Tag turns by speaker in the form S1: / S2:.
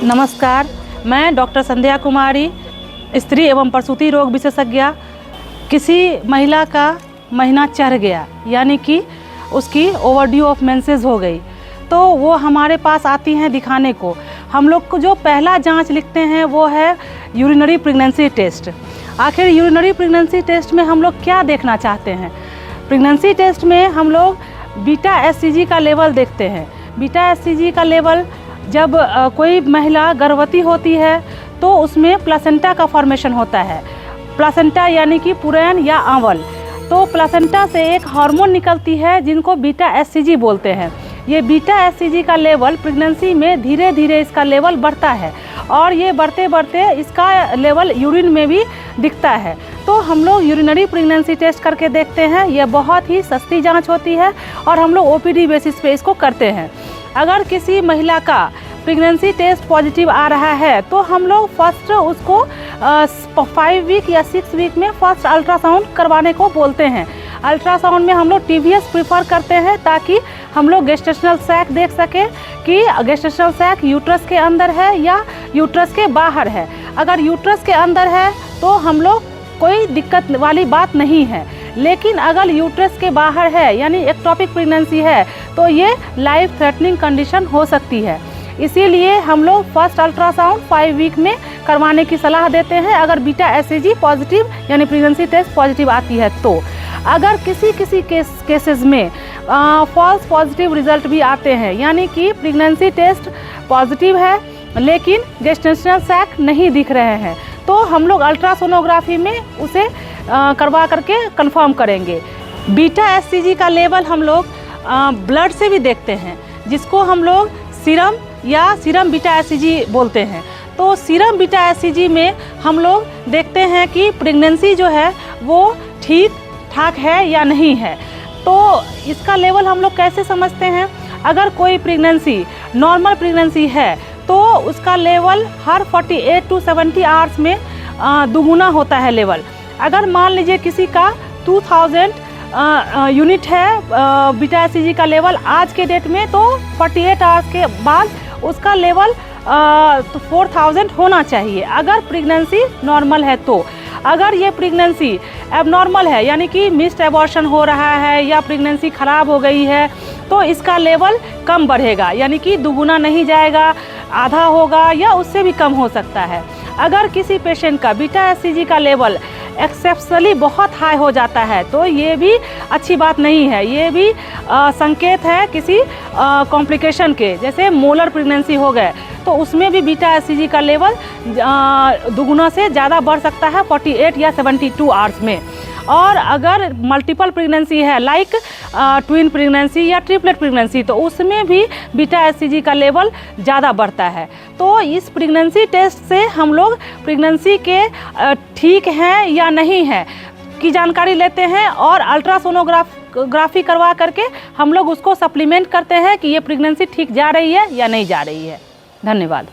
S1: नमस्कार, मैं डॉक्टर संध्या कुमारी, स्त्री एवं प्रसूति रोग विशेषज्ञ। किसी महिला का महीना चढ़ गया यानी कि उसकी ओवरड्यू ऑफ मेंसेस हो गई, तो वो हमारे पास आती हैं दिखाने को। हम लोग को जो पहला जांच लिखते हैं वो है यूरिनरी प्रेगनेंसी टेस्ट। आखिर यूरिनरी प्रेगनेंसी टेस्ट में हम लोग क्या देखना चाहते हैं? प्रेगनेंसी टेस्ट में हम लोग बीटा एससीजी का लेवल देखते हैं। बीटा एससीजी का लेवल जब कोई महिला गर्भवती होती है तो उसमें प्लासेंटा का फॉर्मेशन होता है। प्लासेंटा यानी कि पुरैन या आंवल। तो प्लासेंटा से एक हार्मोन निकलती है जिनको बीटा एससीजी बोलते हैं। ये बीटा एससीजी का लेवल प्रेगनेंसी में धीरे धीरे इसका लेवल बढ़ता है और ये बढ़ते बढ़ते इसका लेवल यूरिन में भी दिखता है। तो हम लोग यूरिनरी प्रेगनेंसी टेस्ट करके देखते हैं। ये बहुत ही सस्ती जांच होती है और हम लोग ओपीडी बेसिस पे इसको करते हैं। अगर किसी महिला का प्रेगनेंसी टेस्ट पॉजिटिव आ रहा है तो हम लोग फर्स्ट उसको 5 वीक या 6 वीक में फर्स्ट अल्ट्रासाउंड करवाने को बोलते हैं। अल्ट्रासाउंड में हम लोग टीवीएस प्रीफर करते हैं ताकि हम लोग गेस्टेशनल सैक देख सकें कि गेस्टेशनल सैक यूट्रस के अंदर है या यूट्रस के बाहर है। अगर यूट्रस के अंदर है तो हम लोग कोई दिक्कत वाली बात नहीं है, लेकिन अगर यूट्रस के बाहर है यानी एक्टोपिक प्रेगनेंसी है तो ये लाइफ थ्रेटनिंग कंडीशन हो सकती है। इसीलिए हम लोग फर्स्ट अल्ट्रासाउंड 5 वीक में करवाने की सलाह देते हैं अगर बीटा एससीजी पॉजिटिव यानी प्रेगनेंसी टेस्ट पॉजिटिव आती है तो। अगर किसी केसेस में फॉल्स पॉजिटिव रिजल्ट भी आते हैं यानी कि प्रेगनेंसी टेस्ट पॉजिटिव है लेकिन गेस्टेशनल सैक नहीं दिख रहे हैं तो हम लोग अल्ट्रासोनोग्राफी में उसे करवा करके कंफर्म करेंगे। बीटा एससीजी का लेवल हम लोग ब्लड से भी देखते हैं जिसको हम लोग सीरम या सीरम बीटा एससीजी बोलते हैं। तो सीरम बीटा एससीजी में हम लोग देखते हैं कि प्रेगनेंसी जो है वो ठीक ठाक है या नहीं है। तो इसका लेवल हम लोग कैसे समझते हैं? अगर कोई प्रेगनेंसी नॉर्मल प्रेगनेंसी है तो उसका लेवल हर 48 to 70 आवर्स में दुगुना होता है लेवल। अगर मान लीजिए किसी का 2000 यूनिट है बीटा एससीजी का लेवल आज के डेट में, तो 48 आवर्स के बाद उसका लेवल 4000 होना चाहिए अगर प्रेगनेंसी नॉर्मल है तो। अगर ये प्रेगनेंसी एबनॉर्मल है यानी कि मिस्ड एबॉर्शन हो रहा है या प्रेगनेंसी ख़राब हो गई है तो इसका लेवल कम बढ़ेगा यानी कि दुगुना नहीं जाएगा, आधा होगा या उससे भी कम हो सकता है। अगर किसी पेशेंट का बीटा एससीजी का लेवल एक्सेप्शनली बहुत हाई हो जाता है तो ये भी अच्छी बात नहीं है। ये भी संकेत है किसी कॉम्प्लिकेशन के, जैसे मोलर प्रेगनेंसी हो गए तो उसमें भी बीटा एससीजी का लेवल दुगुना से ज़्यादा बढ़ सकता है 48 या 72 आवर्स में। और अगर मल्टीपल प्रेगनेंसी है लाइक ट्विन प्रेगनेंसी या ट्रिपलेट प्रेगनेंसी तो उसमें भी बीटा एससीजी का लेवल ज़्यादा बढ़ता है। तो इस प्रेगनेंसी टेस्ट से हम लोग प्रेगनेंसी के ठीक हैं या नहीं है की जानकारी लेते हैं और अल्ट्रासोनोग्राफी करवा करके हम लोग उसको सप्लीमेंट करते हैं कि ये प्रेगनेंसी ठीक जा रही है या नहीं जा रही है। धन्यवाद।